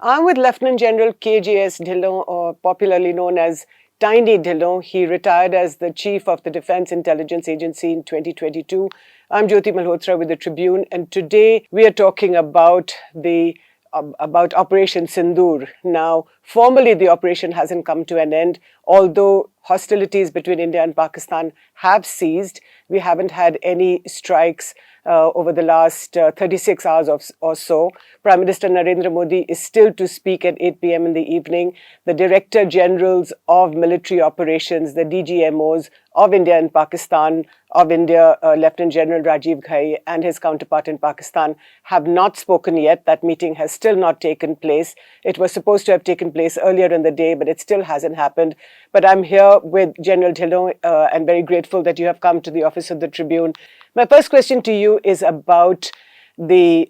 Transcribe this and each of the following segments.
I'm with Lieutenant General KJS Dhillon, or popularly known as Tiny Dhillon. He retired as the Chief of the Defense Intelligence Agency in 2022. I'm Jyoti Malhotra with the Tribune, and today we are talking about Operation Sindoor. Now, formally the operation hasn't come to an end, although hostilities between India and Pakistan have ceased. We haven't had any strikes over the last 36 hours or so. Prime Minister Narendra Modi is still to speak at 8 p.m. in the evening. The Director Generals of Military Operations, the DGMOs of India and Pakistan, of India, Lieutenant General Rajiv Ghai and his counterpart in Pakistan have not spoken yet. That meeting has still not taken place. It was supposed to have taken place earlier in the day, but it still hasn't happened. But I'm here with General Dhillon and very grateful that you have come to the office of the Tribune. My first question to you is about the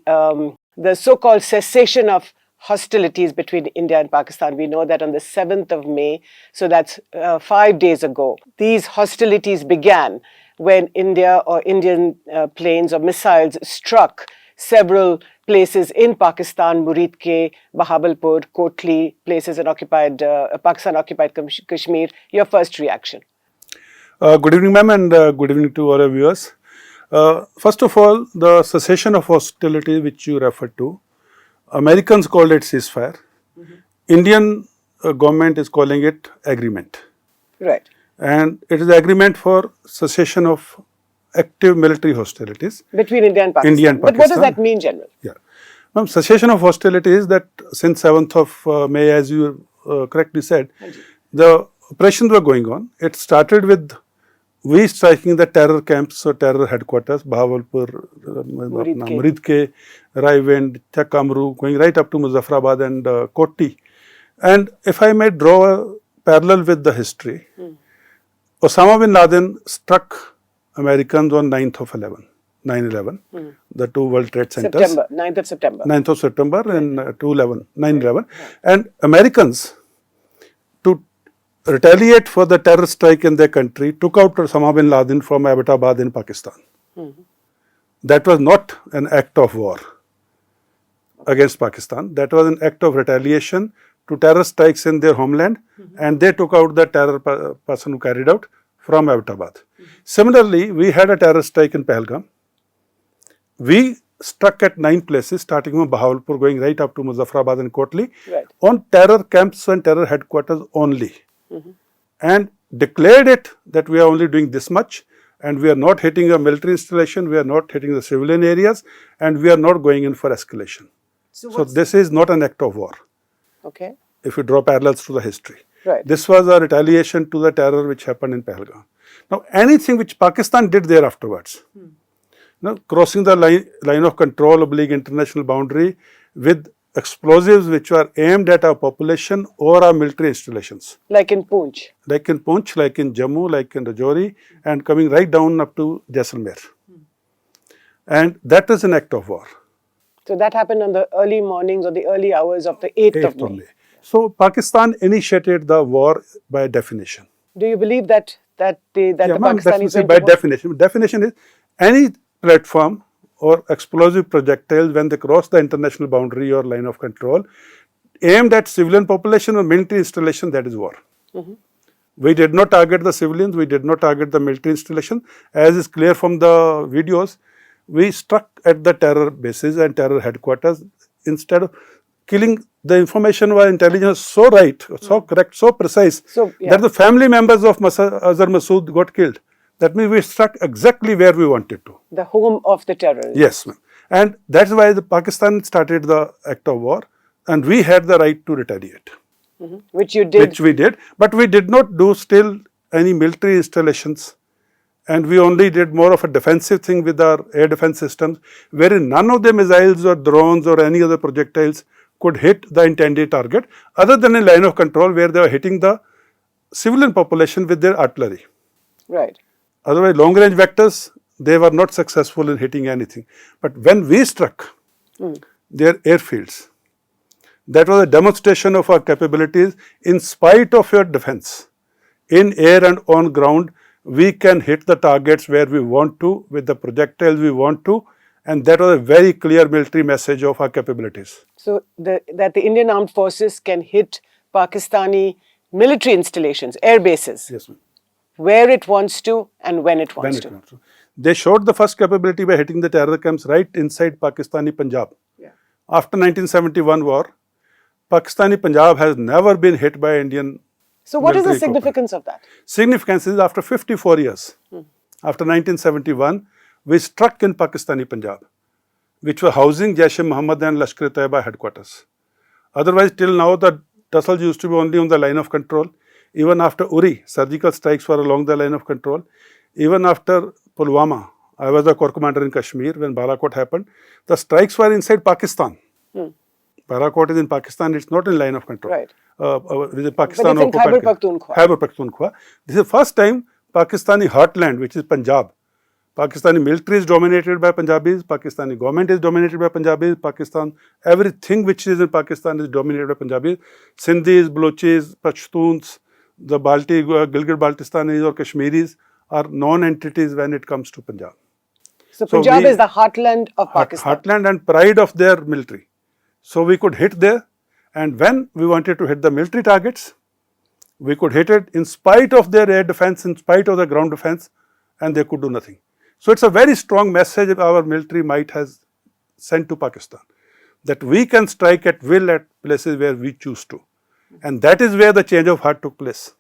so-called cessation of hostilities between India and Pakistan. We know that on the 7th of May, so that's 5 days ago, these hostilities began when India or Indian planes or missiles struck several places in Pakistan, Muridke, Bahawalpur, Kotli, places in Pakistan-occupied Kashmir. Your first reaction? Good evening, ma'am, and good evening to all our viewers. First of all, the cessation of hostility which you referred to, Americans called it ceasefire. Indian government is calling it agreement. Right. And it is agreement for cessation of active military hostilities. Between India and Pakistan. India and Pakistan. But what does that mean, General? Yeah. Ma'am, cessation of hostilities that since 7th of May, as you correctly said, the operations were going on. It started with we striking the terror camps or terror headquarters, Bahawalpur, Muridke, Raiwind, Chakamru, going right up to Muzaffarabad and Koti. And if I may draw a parallel with the history, Osama bin Laden struck Americans on 9/11, the two World Trade Centers. 9th of September. 9th of September and 9/11. And Americans, to retaliate for the terror strike in their country, took out Osama bin Laden from Abbottabad in Pakistan. That was not an act of war against Pakistan. That was an act of retaliation to terror strikes in their homeland, and they took out the terror person who carried out from Abbottabad. Similarly, we had a terror strike in Pahalgam. We struck at 9 places, starting from Bahawalpur, going right up to Muzaffarabad and Kotli, on terror camps and terror headquarters only. And declared it that we are only doing this much, and we are not hitting a military installation, we are not hitting the civilian areas, and we are not going in for escalation. So this is not an act of war. Okay. If you draw parallels to the history. Right. This was a retaliation to the terror which happened in Pahalgam. Now, anything which Pakistan did there afterwards, crossing the line of control / international boundary with explosives which were aimed at our population or our military installations. Like in Poonch. Like in Poonch, like in Jammu, like in Rajouri, and coming right down up to Jaisalmer. And that is an act of war. So that happened on the early mornings or the early hours of the 8th of May. Only. So Pakistan initiated the war by definition. Do you believe that the Pakistanis went by to definition. Definition is any platform or explosive projectiles when they cross the international boundary or line of control aimed at civilian population or military installation, that is war. We did not target the civilians, we did not target the military installation. As is clear from the videos, we struck at the terror bases and terror headquarters instead of killing. The information was intelligence so right, so correct, so precise that the family members of Azhar Masood got killed. That means we struck exactly where we wanted to. The home of the terrorists. Yes, ma'am. And that's why the Pakistan started the act of war, and we had the right to retaliate. Which you did. Which we did, but we did not do still any military installations, and we only did more of a defensive thing with our air defense systems, wherein none of the missiles or drones or any other projectiles could hit the intended target, other than a line of control where they were hitting the civilian population with their artillery. Right. Otherwise, long-range vectors, they were not successful in hitting anything. But when we struck their airfields, that was a demonstration of our capabilities. In spite of your defense, in air and on ground, we can hit the targets where we want to, with the projectiles we want to, And that was a very clear military message of our capabilities. So that the Indian Armed Forces can hit Pakistani military installations, air bases, Yes, ma'am. where it wants to and when it wants to. They showed the first capability by hitting the terror camps right inside Pakistani Punjab. Yeah. After 1971 war, Pakistani Punjab has never been hit by Indian. So what is the military significance of that? Significance is after 54 years, after 1971, we struck in Pakistani Punjab, which were housing Jaish-e-Mohammed and Lashkar-e-Taiba headquarters. Otherwise, till now, the tussles used to be only on the line of control. Even after Uri, surgical strikes were along the line of control. Even after Pulwama, I was the Corps Commander in Kashmir when Balakot happened, the strikes were inside Pakistan. Balakot is in Pakistan, it's not in line of control. Right. Within Pakistan but it's in Khyber Pakhtunkhwa. Khyber Pakhtunkhwa. This is the first time Pakistani heartland, which is Punjab. Pakistani military is dominated by Punjabis, Pakistani government is dominated by Punjabis, Pakistan, everything which is in Pakistan is dominated by Punjabis. Sindhis, Balochis, Pashtuns, the Gilgit-Baltistanis or Kashmiris are non-entities when it comes to Punjab. So Punjab is the heartland of Pakistan. Heartland and pride of their military. So we could hit there, and when we wanted to hit the military targets, we could hit it in spite of their air defense, in spite of the ground defense, and they could do nothing. So it's a very strong message our military might has sent to Pakistan, that we can strike at will at places where we choose to. And that is where the change of heart took place.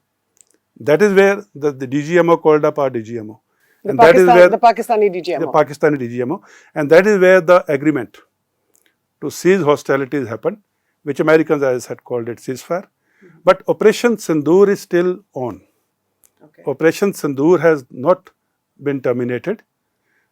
That is where the DGMO called up our DGMO. The Pakistani DGMO. The Pakistani DGMO. And that is where the agreement to cease hostilities happened, which Americans, as I had called it, ceasefire. But Operation Sindoor is still on. Okay. Operation Sindoor has not been terminated.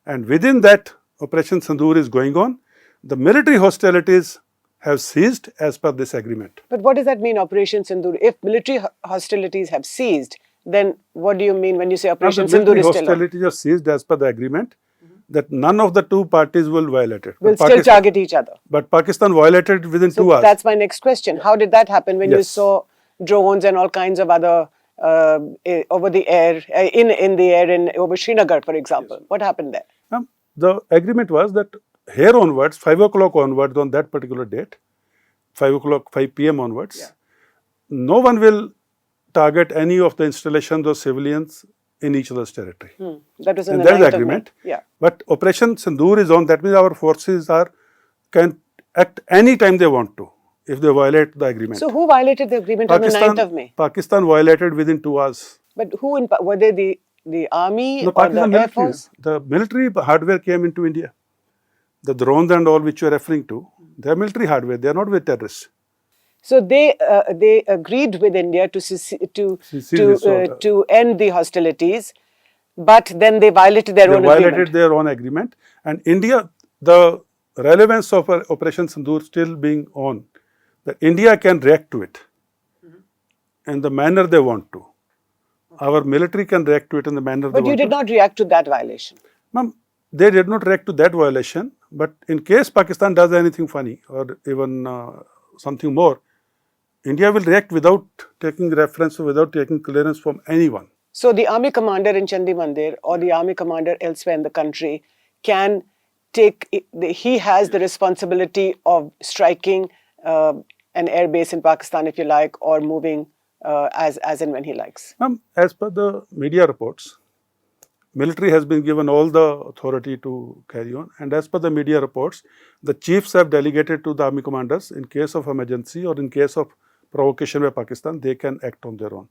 And within that, Operation Sindoor is going on. The military hostilities have ceased as per this agreement. But what does that mean, Operation Sindoor? If military hostilities have ceased, then what do you mean when you say Operation Sindoor is still on? Military hostilities are ceased as per the agreement, that none of the two parties will violate it. Will still target each other. But Pakistan violated it within 2 hours. That's my next question. How did that happen when you saw drones and all kinds of other over the air, in the air over Srinagar, for example? Yes. What happened there? The agreement was that here onwards, 5 o'clock onwards on that particular date, 5 p.m. onwards, no one will target any of the installations or civilians in each other's territory. That was in the 9th agreement. Yeah. But Operation Sindoor is on. That means our forces can act any time they want to if they violate the agreement. So who violated the agreement on the 9th of May? Pakistan violated within 2 hours. But who, were they the army or Pakistan the Air Force? The military hardware came into India. The drones and all which you are referring to, they are military hardware. They are not with terrorists. So they agreed with India to end the hostilities, but then they violated their own agreement. They violated their own agreement. And India, the relevance of Operation Sindoor still being on, that India can react to it in the manner they want to. Our military can react to it in the manner they want to. But you did not react to that violation. Ma'am, they did not react to that violation. But in case Pakistan does anything funny or even something more, India will react without taking reference or without taking clearance from anyone. So the army commander in Chandigarh or the army commander elsewhere in the country can he has the responsibility of striking an air base in Pakistan, if you like, or moving as and when he likes. As per the media reports, military has been given all the authority to carry on, and as per the media reports, the chiefs have delegated to the army commanders in case of emergency or in case of provocation by Pakistan, they can act on their own.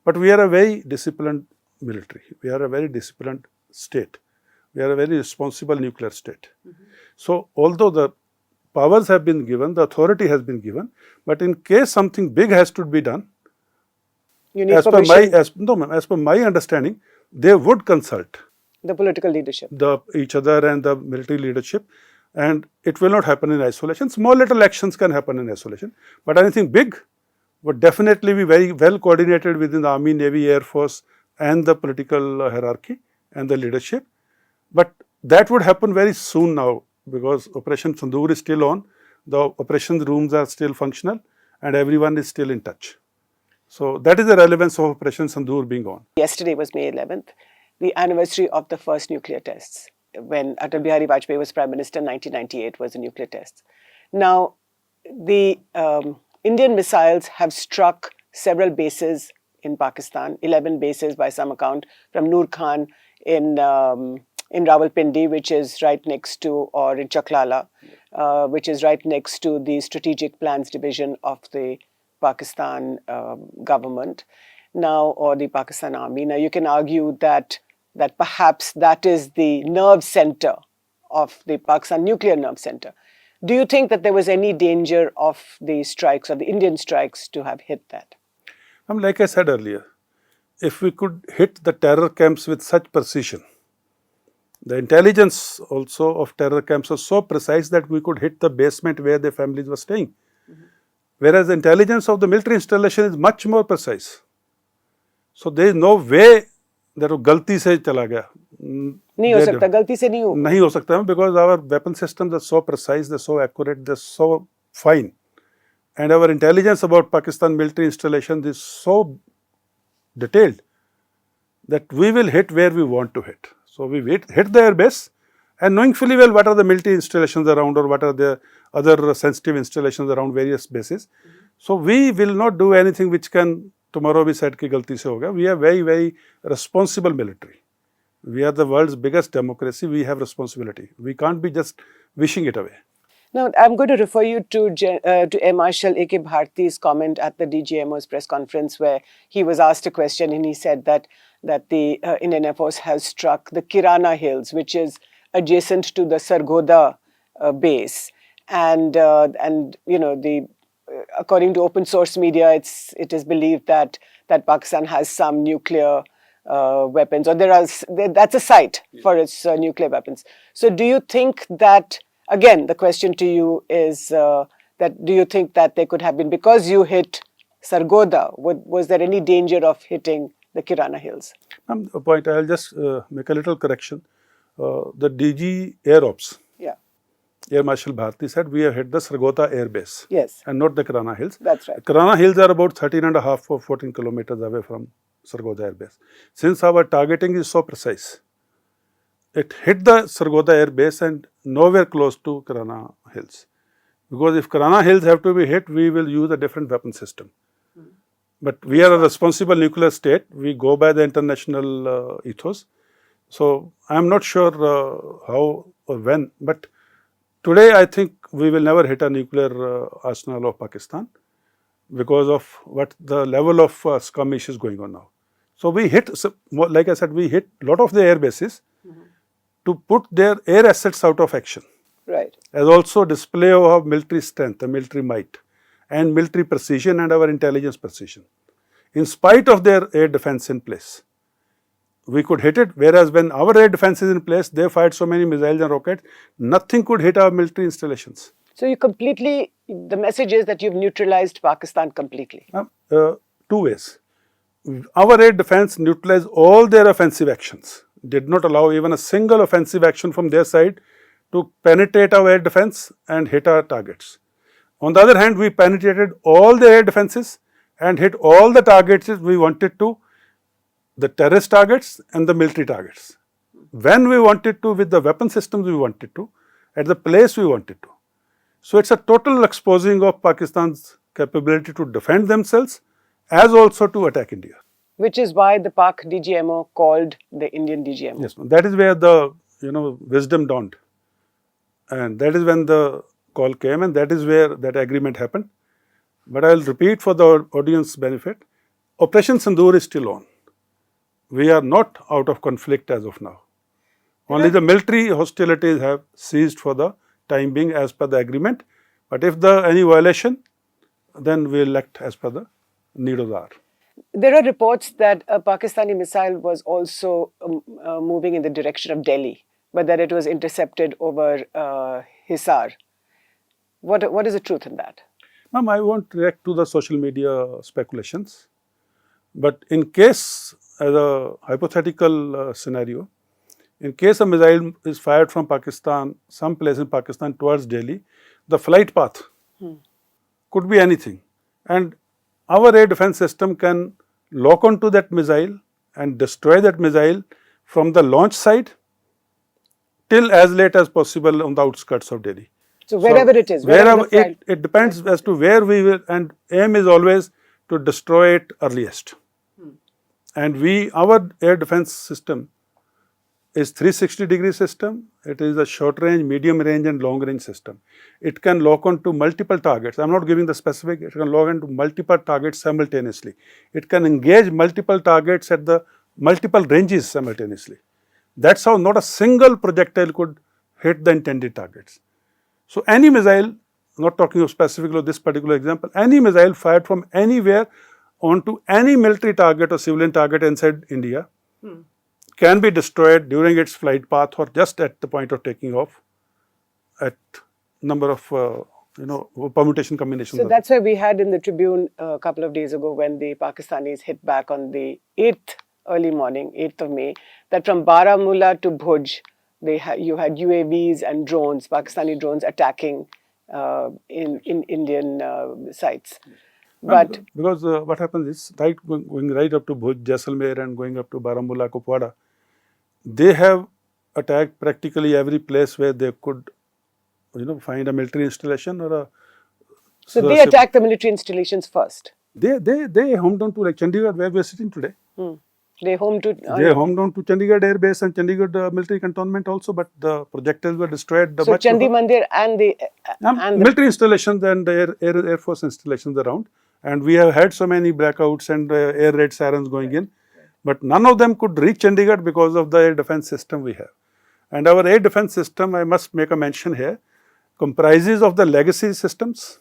But we are a very disciplined military. We are a very disciplined state. We are a very responsible nuclear state. So although the powers have been given, the authority has been given, but in case something big has to be done, as per my understanding, they would consult the political leadership, each other and the military leadership, and it will not happen in isolation. Small little actions can happen in isolation, but anything big would definitely be very well coordinated within the Army, Navy, Air Force and the political hierarchy and the leadership. But that would happen very soon now, because Operation Sindoor is still on, the operations rooms are still functional, and everyone is still in touch. So that is the relevance of Operation Sindoor being on. Yesterday was May 11th, the anniversary of the first nuclear tests. when Atal Bihari Vajpayee was Prime Minister, 1998 was the nuclear tests. Now, the Indian missiles have struck several bases in Pakistan, 11 bases by some account, from Noor Khan in Rawalpindi, which is right next to, or in Chaklala, which is right next to the Strategic Plans Division of the Pakistan government now, or the Pakistan Army. Now, you can argue that perhaps that is the nerve center of the Pakistan nuclear nerve center. Do you think that there was any danger of the strikes, or the Indian strikes, to have hit that? Like I said earlier, if we could hit the terror camps with such precision, the intelligence also of terror camps was so precise that we could hit the basement where their families were staying. Whereas the intelligence of the military installation is much more precise. So there is no way that वो गलती से चला गया. नहीं हो सकता, गलती से नहीं होगा. नहीं हो सकता, because our weapon systems are so precise, they're so accurate, they're so fine, and our intelligence about Pakistan military installations is so detailed that we will hit where we want to hit. So we hit the airbase, and knowing fully well what are the military installations around, or what are the other sensitive installations around various bases. So we will not do anything which can tomorrow be said ki galti se ho gaya. We are very, very responsible military. We are the world's biggest democracy. We have responsibility. We can't be just wishing it away. Now, I'm going to refer you to Air Marshal A.K. Bharti's comment at the DGMO's press conference, where he was asked a question and he said that the Indian Air Force has struck the Karana Hills, which is adjacent to the Sargodha base, and you know, according to open source media, it is believed that Pakistan has some nuclear weapons, or that's a site for its nuclear weapons. So do you think that, again, the question to you is that do you think that they could have been, because you hit Sargodha, was there any danger of hitting the Karana Hills? A point, I'll just make a little correction. The DG Air Ops, Air Marshal Bharti said we have hit the Sargodha Air Base. Yes. And not the Karana Hills. That's right. Karana Hills are about 13.5 or 14 kilometers away from Sargodha Air Base. Since our targeting is so precise, it hit the Sargodha Air Base and nowhere close to Karana Hills. Because if Karana Hills have to be hit, we will use a different weapon system. But we are a responsible nuclear state. We go by the international ethos. So I am not sure how or when, but today I think we will never hit a nuclear arsenal of Pakistan because of what the level of skirmish is going on now. So we hit, like I said, we hit a lot of the air bases to put their air assets out of action. Right. As also display of our military strength, the military might, and military precision and our intelligence precision. In spite of their air defense in place, we could hit it, whereas when our air defense is in place, they fired so many missiles and rockets, nothing could hit our military installations. So you completely, the message is that you've neutralized Pakistan completely. 2 ways. Our air defense neutralized all their offensive actions, did not allow even a single offensive action from their side to penetrate our air defense and hit our targets. On the other hand, we penetrated all the air defenses and hit all the targets we wanted to, the terrorist targets and the military targets. When we wanted to, with the weapon systems we wanted to, at the place we wanted to. So it's a total exposing of Pakistan's capability to defend themselves as also to attack India. Which is why the Pak DGMO called the Indian DGMO. Yes, that is where the wisdom dawned. And that is when the call came, and that is where that agreement happened. But I will repeat for the audience benefit, Operation Sindoor is still on. We are not out of conflict as of now. Only the military hostilities have ceased for the time being as per the agreement. But if any violation, then we will act as per the need of the hour. There are reports that a Pakistani missile was also moving in the direction of Delhi, but that it was intercepted over Hisar. What is the truth in that? Ma'am, I won't react to the social media speculations. But in case, as a hypothetical scenario, in case a missile is fired from Pakistan, some place in Pakistan towards Delhi, the flight path could be anything. And our air defense system can lock onto that missile and destroy that missile from the launch site till as late as possible on the outskirts of Delhi. So wherever it is, wherever the flight- it depends as to where we will, and aim is always to destroy it earliest. And our air defense system is 360-degree system. It is a short range, medium range and long range system. It can lock on to multiple targets. I am not giving the specific, it can lock on to multiple targets simultaneously. It can engage multiple targets at the multiple ranges simultaneously. That's how not a single projectile could hit the intended targets. So any missile, not talking of specifically of this particular example, any missile fired from anywhere onto any military target or civilian target inside India can be destroyed during its flight path or just at the point of taking off at number of permutation combinations. So that's why we had in the Tribune a couple of days ago, when the Pakistanis hit back on the 8th early morning, 8th of May, that from Baramulla to Bhuj, you had UAVs and drones, Pakistani drones attacking in Indian sites. But because what happens is, going right up to Bhuj, Jaisalmer and going up to Baramulla, Kupwara, they have attacked practically every place where they could find a military installation or a. So they attacked the military installations first. They homed on to like Chandigarh, where we are sitting today. They homed to. They homed on to Chandigarh airbase and Chandigarh military cantonment also, but the projectiles were destroyed. So Chandi Mandir and the military installations and air force installations around, and we have had so many blackouts and air raid sirens going in, but none of them could reach Chandigarh because of the air defense system we have. And our air defense system, I must make a mention here, comprises of the legacy systems,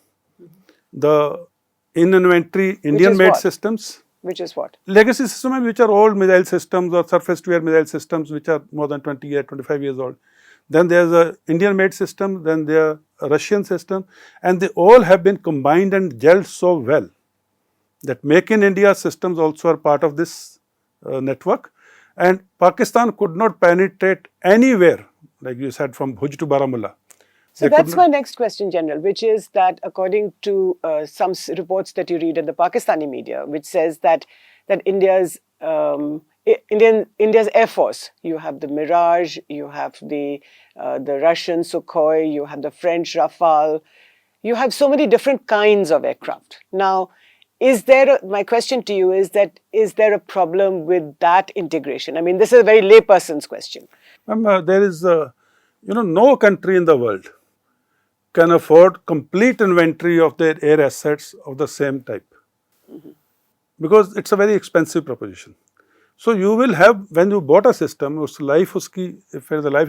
the in-inventory Indian-made systems. Which is what? Legacy systems, which are old missile systems or surface-to-air missile systems, which are more than 20 years, 25 years old. Then there's a Indian-made system, then there are a Russian system, and they all have been combined and gelled so well that Make in India systems also are part of this network. And Pakistan could not penetrate anywhere, like you said, from Bhuj to Baramulla. So that's my next question, General, which is that according to some reports that you read in the Pakistani media, which says that India's Air Force, you have the Mirage, you have the Russian Sukhoi, you have the French Rafale, you have so many different kinds of aircraft. Now, my question to you is there a problem with that integration? I mean, this is a very layperson's question. There is no country in the world can afford complete inventory of their air assets of the same type, because it's a very expensive proposition. So you will have, when you bought a system, if the life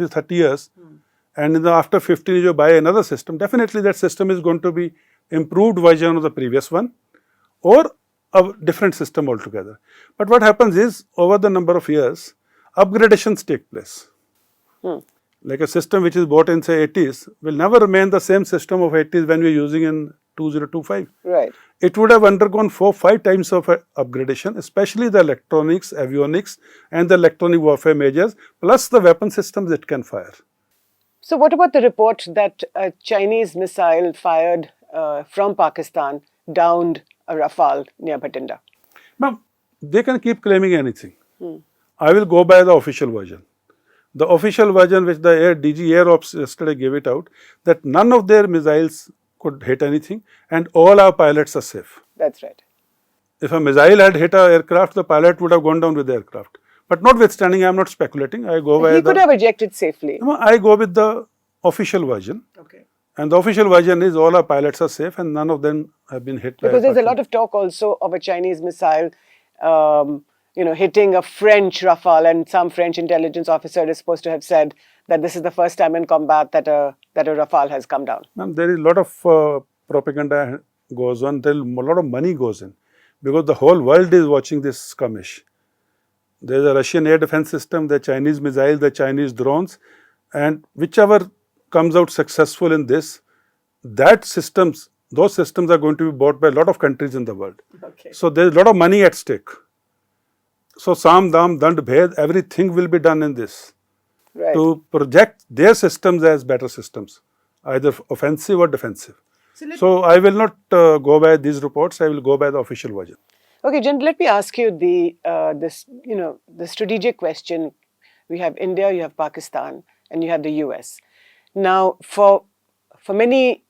is 30 years, and after 15 you buy another system, definitely that system is going to be improved version of the previous one or a different system altogether. But what happens is, over the number of years, upgradations take place. Like a system which is bought in, say, 80s, will never remain the same system of 80s when we are using in 2025. Right. It would have undergone 4-5 times of upgradation, especially the electronics, avionics, and the electronic warfare measures, plus the weapon systems it can fire. So what about the report that a Chinese missile fired from Pakistan downed a Rafale near Bhatinda? Now, they can keep claiming anything. I will go by the official version. The official version, which the DG Air Ops yesterday gave it out, that none of their missiles could hit anything and all our pilots are safe. That's right. If a missile had hit an aircraft, the pilot would have gone down with the aircraft. But notwithstanding, I am not speculating. I go by he could have ejected safely. I go with the official version. Okay. And the official version is all our pilots are safe and none of them have been hit. Because there's a lot of talk also of a Chinese missile hitting a French Rafale, and some French intelligence officer is supposed to have said that this is the first time in combat that a Rafale has come down. There is a lot of propaganda goes on, a lot of money goes in, because the whole world is watching this skirmish. There is a Russian air defense system, the Chinese missiles, the Chinese drones, and whichever comes out successful in this, those systems are going to be bought by a lot of countries in the world. Okay. So there is a lot of money at stake. So Sam, Dam, Dand, Bhed, everything will be done in this to project their systems as better systems, either offensive or defensive. So I will not go by these reports. I will go by the official version. Okay, Jen, let me ask you the strategic question. We have India, you have Pakistan. and you have the US. Now, for many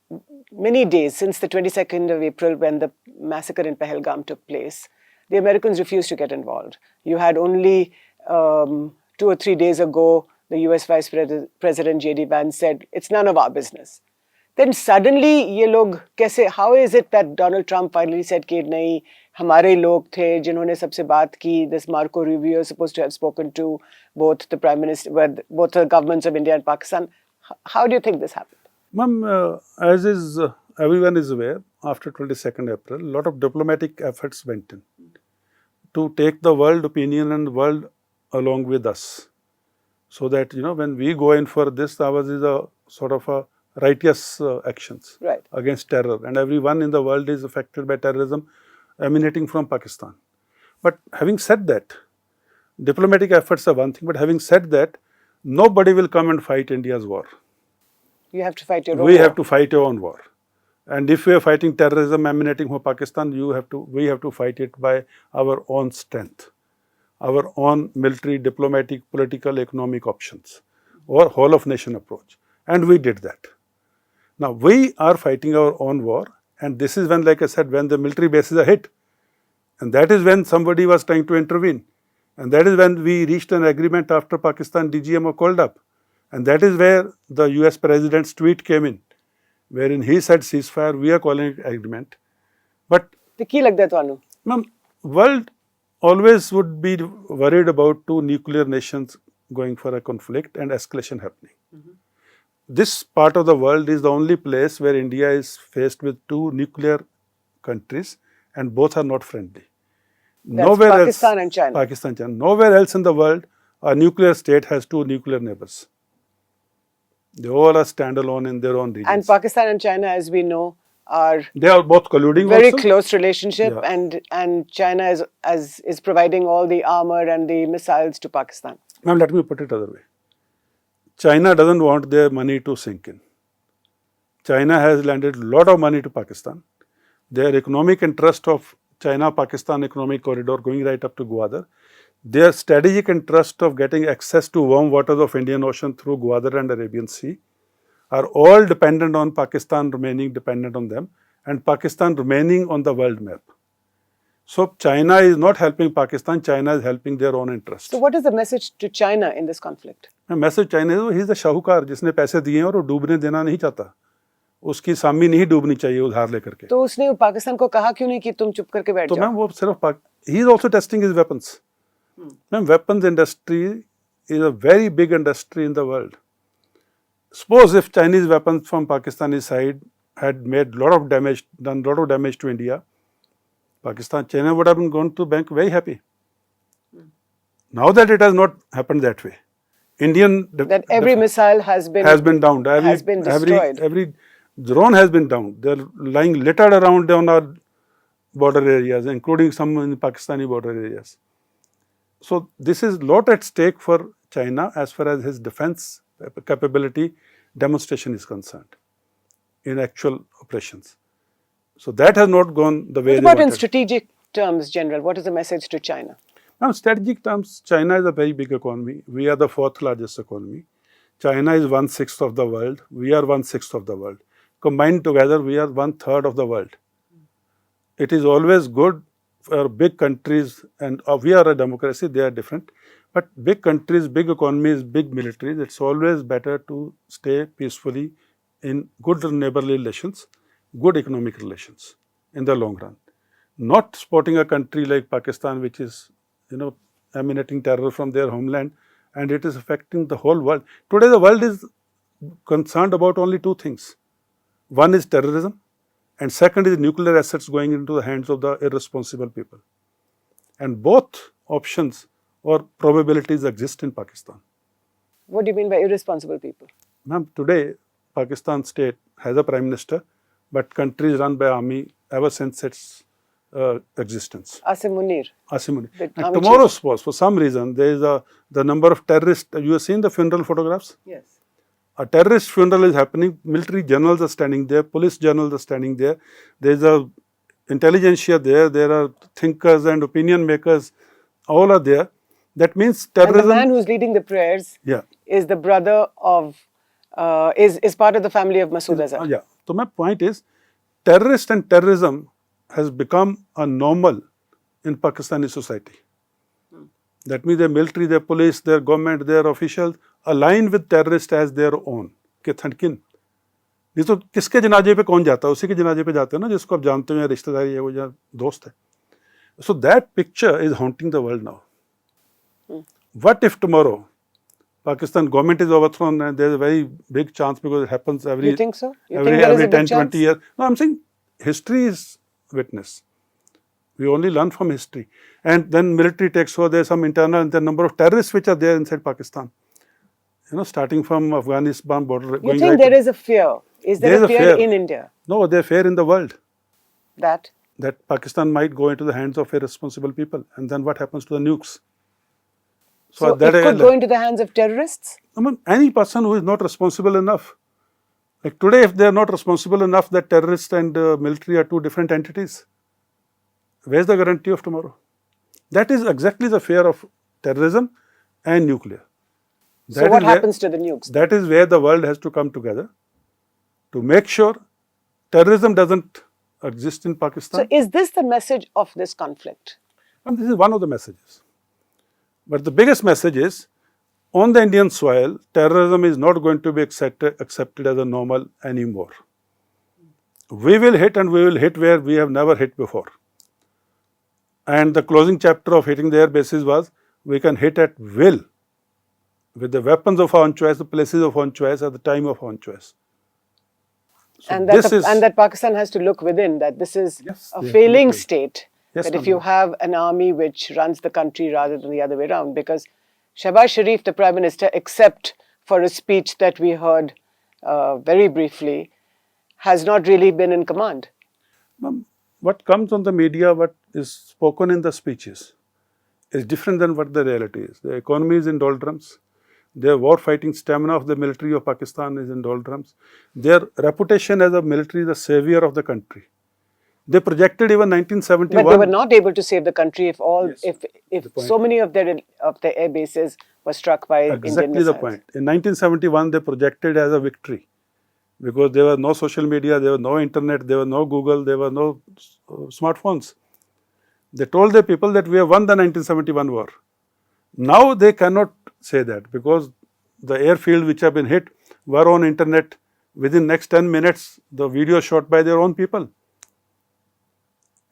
days since the 22nd of April, when the massacre in Pahalgam took place, the Americans refused to get involved. You had only 2 or 3 days ago, the US Vice President J.D. Vance said, it's none of our business. Then suddenly, ye log kaise, how is it that Donald Trump finally said कि नहीं, हमारे लोग थे जिन्होंने सबसे बात की, this Marco Rubio is supposed to have spoken to both the Prime Minister, both the governments of India and Pakistan. How do you think this happened? Ma'am, as is everyone is aware, after 22nd April, a lot of diplomatic efforts went in to take the world opinion and the world along with us. So that, when we go in for this, ours is a sort of a righteous actions against terror. And everyone in the world is affected by terrorism emanating from Pakistan. But having said that, diplomatic efforts are one thing, but having said that, nobody will come and fight India's war. You have to fight your own war. We have to fight our own war. And if we are fighting terrorism emanating from Pakistan, we have to fight it by our own strength, our own military, diplomatic, political, economic options, or whole of nation approach. And we did that. Now, we are fighting our own war, and this is when, like I said, when the military bases are hit. And that is when somebody was trying to intervene. And that is when we reached an agreement after Pakistan DGMO called up. And that is where the US President's tweet came in, wherein he said ceasefire, we are calling it agreement. But the key like that, Tanu. Ma'am, world always would be worried about two nuclear nations going for a conflict and escalation happening. This part of the world is the only place where India is faced with two nuclear countries, and both are not friendly. That's nowhere Pakistan else, and China. Pakistan and China. Nowhere else in the world a nuclear state has two nuclear neighbors. They all are standalone in their own regions. And Pakistan and China, as we know, they are both colluding. Very also. Close relationship, and China is providing all the armor and the missiles to Pakistan. Ma'am, let me put it other way. China doesn't want their money to sink in. China has lended a lot of money to Pakistan. Their economic interest of China-Pakistan economic corridor going right up to Gwadar, their strategic interest of getting access to warm waters of Indian Ocean through Gwadar and Arabian Sea are all dependent on Pakistan remaining dependent on them and Pakistan remaining on the world map. So China is not helping Pakistan, China is helping their own interests. So what is the message to China in this conflict? The message China is, he is the शाहूकार जिसने पैसे दिए हैं और वो डूबने देना नहीं चाहता. उसकी सामी नहीं डूबनी चाहिए उधार लेकर के. तो उसने पाकिस्तान को कहा क्यों नहीं कि तुम चुप करके बैठ जाओ? तो मैम वो सिर्फ he is also testing his weapons. Ma'am, weapons industry is a very big industry in the world. Suppose if Chinese weapons from Pakistani side had made done a lot of damage to India, China would have been gone to bank very happy. Now that it has not happened that way, that every missile has been downed, has been destroyed. Every drone has been downed. They are lying littered around on our border areas, including some in Pakistani border areas. So this is lot at stake for China as far as his defense capability demonstration is concerned in actual operations. So that has not gone the way they wanted. What about in strategic terms, General? What is the message to China? Now, strategic terms, China is a very big economy. We are the 4th largest economy. China is 1/6 of the world. We are 1/6 of the world. Combined together, we are 1/3 of the world. It is always good for big countries, and we are a democracy, they are different. But big countries, big economies, big militaries, it's always better to stay peacefully in good neighborly relations, good economic relations in the long run. Not supporting a country like Pakistan, which is, emanating terror from their homeland, and it is affecting the whole world. Today, the world is concerned about only two things. One is terrorism, and second is nuclear assets going into the hands of the irresponsible people. And both options or probabilities exist in Pakistan. What do you mean by irresponsible people? Ma'am, today, Pakistan state has a prime minister, but country is run by army ever since its existence. Asim Munir. And tomorrow, suppose, for some reason, there is the number of terrorists. You have seen the funeral photographs? Yes. A terrorist funeral is happening. Military generals are standing there. Police generals are standing there. There is a intelligentsia there. There are thinkers and opinion makers. All are there. That means And the terrorism. man who's leading the prayers Yeah. is the brother of, is part of the family of Masood Azhar. Yeah. So my point is, terrorist and terrorism has become a normal in Pakistani society. That means their military, their police, their government, their officials align with terrorists as their own. के थनकिन नहीं तो किसके जनाजे पे कौन जाता है, उसी के जनाजे पे जाते हैं ना जिसको आप जानते हो या रिश्तेदारी है वो या दोस्त है. So that picture is haunting the world now. What if tomorrow Pakistan government is overthrown, and there's a very big chance because it happens every. You think so? You think there is a every big 10, chance? 20 years. No, I'm saying history is witness. We only learn from history. And then military takes over, there's some internal, and the number of terrorists which are there inside Pakistan. You know, starting from Afghanistan border. You think there is a fear? Is there a fear in India? No, there's fear in the world. That? That Pakistan might go into the hands of irresponsible people. And then what happens to the nukes? So it could go into the hands of terrorists? I mean, any person who is not responsible enough. Like today, if they are not responsible enough that terrorists and military are two different entities, where's the guarantee of tomorrow? That is exactly the fear of terrorism and nuclear. So what happens to the nukes? That is where the world has to come together to make sure terrorism doesn't exist in Pakistan. So is this the message of this conflict? And this is one of the messages. But the biggest message is, on the Indian soil, terrorism is not going to be accepted as a normal anymore. We will hit, and we will hit where we have never hit before. And the closing chapter of hitting the air bases was, we can hit at will, with the weapons of our own choice, the places of our own choice, at the time of our own choice. So and that Pakistan has to look within, that this is a failing state. That if you have an army which runs the country rather than the other way around, because Shehbaz Sharif, the Prime Minister, except for a speech that we heard very briefly, has not really been in command. What comes on the media, what is spoken in the speeches, is different than what the reality is. The economy is in doldrums. Their war-fighting stamina of the military of Pakistan is in doldrums. Their reputation as a military, the savior of the country. They projected even 1971. But they were not able to save the country if so many of their air bases were struck by Indian missiles. Exactly the point. In 1971, they projected as a victory because there was no social media, there was no internet, there was no Google, there were no smartphones. They told their people that we have won the 1971 war. Now they cannot say that because the airfield which have been hit were on internet. Within next 10 minutes, the video shot by their own people.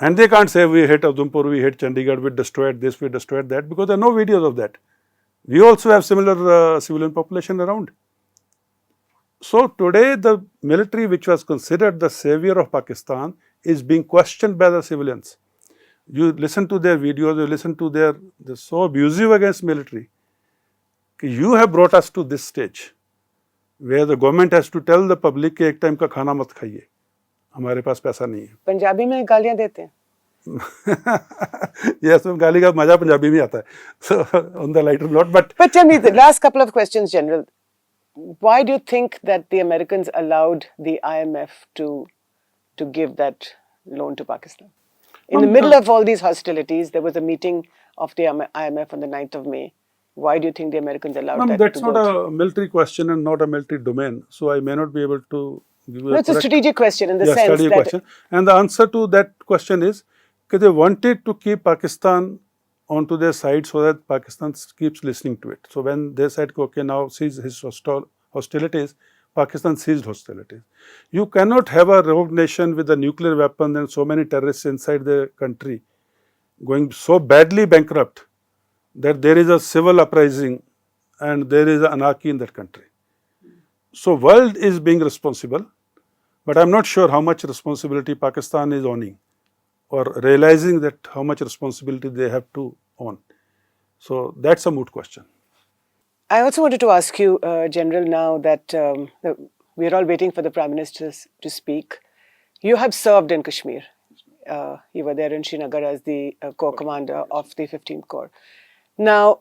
And they can't say we hit Udhampur, we hit Chandigarh, we destroyed this, we destroyed that, because there are no videos of that. We also have similar civilian population around. So today the military, which was considered the savior of Pakistan, is being questioned by the civilians. You listen to their videos, you listen to they're so abusive against military. You have brought us to this stage where the government has to tell the public कि एक time का खाना मत खाइए, हमारे पास पैसा नहीं है. पंजाबी में गालियां देते हैं. Yes, गाली का मजा पंजाबी में आता है. So on the lighter note, but tell me the last couple of questions, General. Why do you think that the Americans allowed the IMF to give that loan to Pakistan? In the middle of all these hostilities, there was a meeting of the IMF on the 9th of May. Why do you think the Americans allowed that? That's not a military question and not a military domain. So I may not be able to give you it's a strategic question in the sense that... question. And the answer to that question is that they wanted to keep Pakistan onto their side so that Pakistan keeps listening to it. So when they said, okay, now cease his hostilities, Pakistan ceased hostilities. You cannot have a rogue nation with a nuclear weapon and so many terrorists inside the country going so badly bankrupt that there is a civil uprising and there is anarchy in that country. So world is being responsible, but I'm not sure how much responsibility Pakistan is owning or realizing that how much responsibility they have to own. So that's a moot question. I also wanted to ask you, General, now that we are all waiting for the Prime Minister to speak. You have served in Kashmir. You were there in Srinagar as the Corps Commander of the 15th Corps. Now,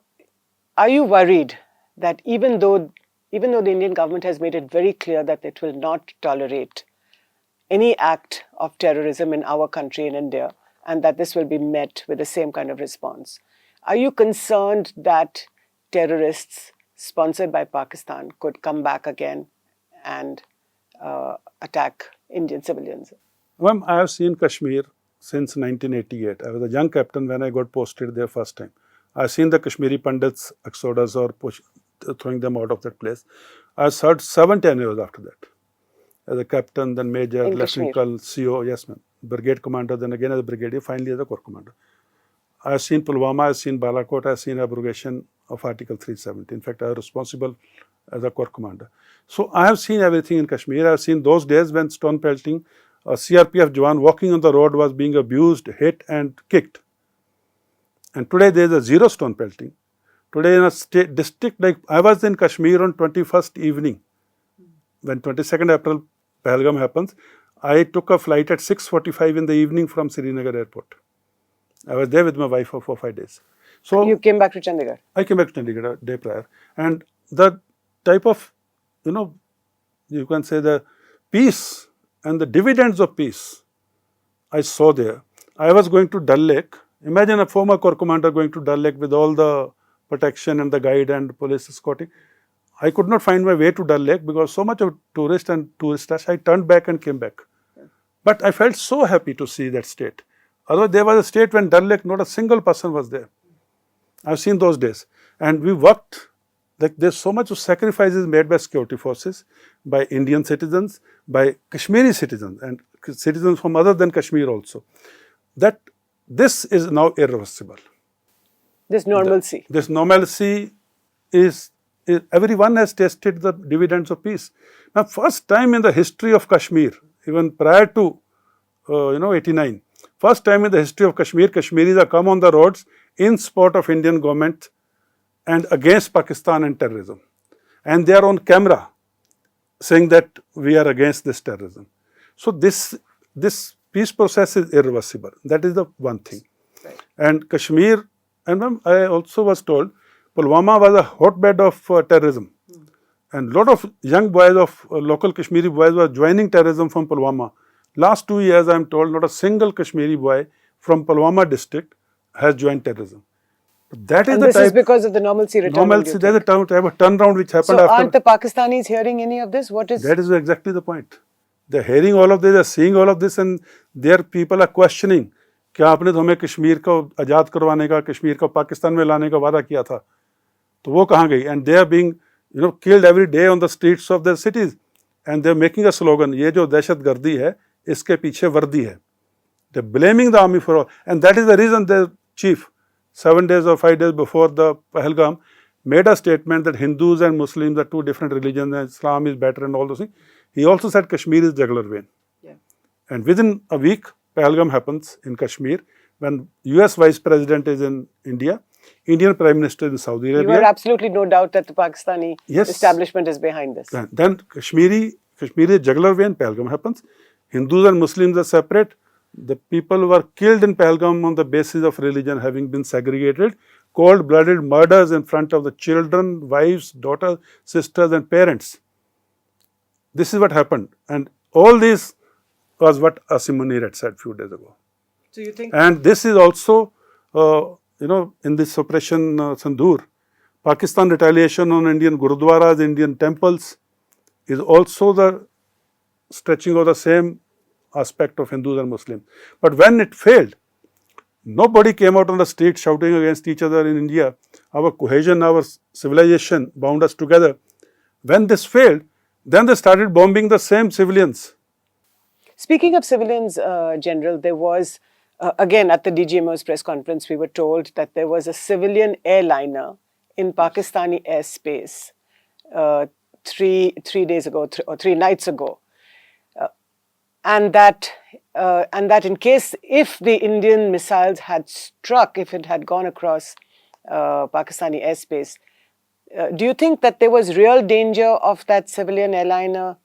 are you worried that even though the Indian government has made it very clear that it will not tolerate any act of terrorism in our country, in India, and that this will be met with the same kind of response, Are you concerned that terrorists sponsored by Pakistan could come back again and attack Indian civilians? Well, I have seen Kashmir since 1988. I was a young captain when I got posted there first time. I have seen the Kashmiri Pandits exodus or throwing them out of that place. I served 7-10 years after that. As a captain, then major, In lieutenant colonel, CO, yes ma'am, brigade commander, then again as a brigadier, finally as a corps commander. I have seen Pulwama, I have seen Balakot, I have seen abrogation of Article 370. In fact, I was responsible as a corps commander. So I have seen everything in Kashmir. I have seen those days when stone pelting, a CRPF Jawan walking on the road was being abused, hit and kicked. And today there is a zero stone pelting. Today in a state district like I was in Kashmir on 21st evening, when 22nd April Pahalgam happens, I took a flight at 6:45 in the evening from Srinagar airport. I was there with my wife for 4-5 days. So You came back to Chandigarh. I came back to Chandigarh a day prior. And the type of, you can say the peace and the dividends of peace I saw there. I was going to Dal Lake. Imagine a former corps commander going to Dal Lake with all the protection and the guide and police escorting. I could not find my way to Dal Lake because so much of tourist and tourist rush. I turned back and came back. But I felt so happy to see that state. Although there was a state when Dal Lake, not a single person was there. I've seen those days. And we worked, like there's so much of sacrifices made by security forces, by Indian citizens, by Kashmiri citizens and citizens from other than Kashmir also, that this is now irreversible. This normalcy. This normalcy is everyone has tasted the dividends of peace. Now, first time in the history of Kashmir, even prior to 89, first time in the history of Kashmir, Kashmiris have come on the roads in support of Indian government and against Pakistan and terrorism. And they are on camera saying that we are against this terrorism. So this peace process is irreversible. That is the one thing. Right. And Kashmir, and I also was told, Pulwama was a hotbed of terrorism. And a lot of young boys of local Kashmiri boys were joining terrorism from Pulwama. Last 2 years, I am told, not a single Kashmiri boy from Pulwama district has joined terrorism. That is And the this type, is because of the normalcy returning. normalcy. There's a type of turnaround which happened So after. aren't the Pakistanis hearing any of this? What is... That is exactly the point. They're hearing all of this, they're seeing all of this, and their people are questioning. क्या आपने तो हमें कश्मीर को आज़ाद करवाने का, कश्मीर को पाकिस्तान में लाने का वादा किया था, तो वो कहाँ गई? And they are being killed every day on the streets of their cities, and they're making a slogan, ये जो दहशतगर्दी है, इसके पीछे वर्दी है. They're blaming the army for all, and that is the reason the chief, 7 days or 5 days before the Pahalgam, made a statement that Hindus and Muslims are two different religions and Islam is better and all those things. He also said Kashmir is jugular vein. Yeah. And within a week, Pahalgam happens in Kashmir when US Vice President is in India, Indian Prime Minister in Saudi You Arabia. have absolutely no doubt that the Pakistani Yes. establishment is behind this. Then Kashmir is jugular vein, Pahalgam happens. Hindus and Muslims are separate. The people were killed in Pahalgam on the basis of religion having been segregated. Cold-blooded murders in front of the children, wives, daughters, sisters and parents. This is what happened. And all this was what Asim Munir had said a few days ago. So you think... And this is also, in this operation Sindoor, Pakistan retaliation on Indian Gurudwaras, Indian temples is also the stretching of the same aspect of Hindus and Muslims. But when it failed, nobody came out on the street shouting against each other in India. Our cohesion, our civilization bound us together. When this failed, then they started bombing the same civilians. Speaking of civilians, General, there was, again at the DGMO's press conference, we were told that there was a civilian airliner in Pakistani airspace 3 days ago or 3 nights ago. And that in case if the Indian missiles had struck, if it had gone across Pakistani airspace, do you think that there was real danger of that civilian airliner,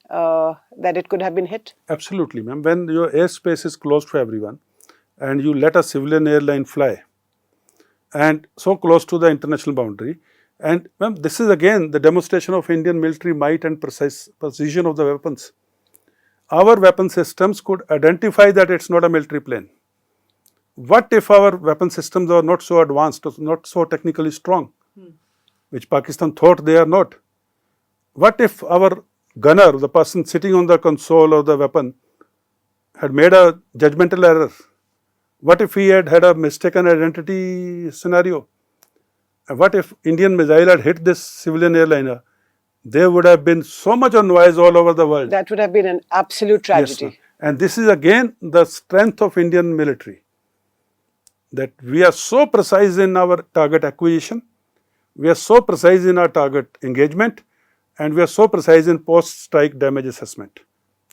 that it could have been hit? Absolutely, ma'am. When your airspace is closed for everyone and you let a civilian airline fly and so close to the international boundary, and ma'am, this is again the demonstration of Indian military might and precision of the weapons. Our weapon systems could identify that it's not a military plane. what if our weapon systems are not so advanced, not so technically strong, which Pakistan thought they are not? What if our gunner, the person sitting on the console of the weapon, had made a judgmental error? What if he had had a mistaken identity scenario? What if Indian missile had hit this civilian airliner? There would have been so much noise all over the world. That would have been an absolute tragedy. Yes, and this is again the strength of Indian military, that we are so precise in our target acquisition, we are so precise in our target engagement, and we are so precise in post-strike damage assessment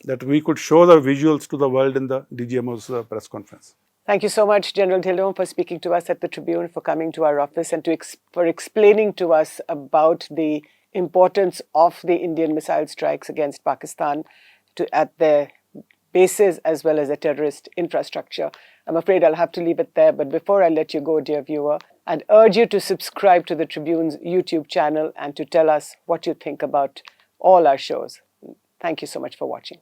that we could show the visuals to the world in the DGMO's press conference. Thank you so much, General Dhillon, for speaking to us at the Tribune, for coming to our office and for explaining to us about the importance of the Indian missile strikes against Pakistan at their bases as well as the terrorist infrastructure. I'm afraid I'll have to leave it there, but before I let you go, dear viewer, I'd urge you to subscribe to the Tribune's YouTube channel and to tell us what you think about all our shows. Thank you so much for watching.